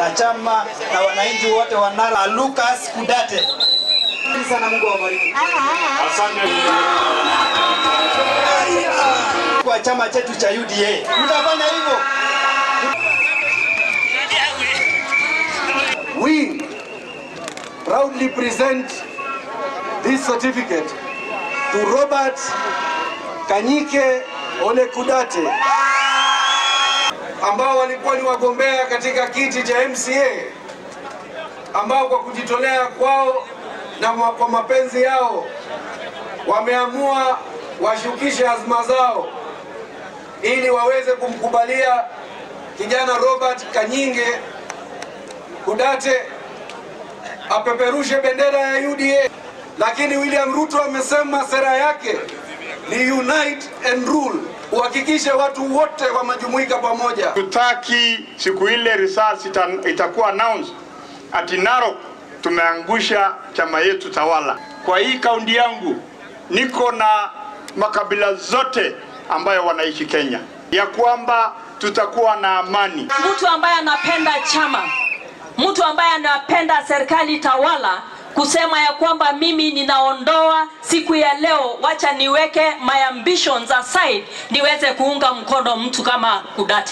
wanachama na wananchi wote wa Narok. Lucas Kudate. Sana, Mungu awabariki. Asante. Kwa chama chetu cha UDA. Mtafanya hivyo. We proudly present this certificate to Robert Kanyike Ole Kudate, ambao walikuwa ni wagombea katika kiti cha MCA, ambao kwa kujitolea kwao na kwa mapenzi yao wameamua washukishe azma zao ili waweze kumkubalia kijana Robert Kanyike Kudate apeperushe bendera ya UDA. Lakini William Ruto amesema sera yake ni unite and rule, uhakikishe watu wote wamejumuika pamoja. Tutaki siku ile risasi itakuwa announced ati Narok tumeangusha chama yetu tawala. Kwa hii kaunti yangu niko na makabila zote ambayo wanaishi Kenya, ya kwamba tutakuwa na amani. Mtu ambaye anapenda chama, mtu ambaye anapenda serikali tawala, kusema ya kwamba mimi ninaondoa siku ya leo, wacha niweke my ambitions aside niweze kuunga mkono mtu kama Kudate.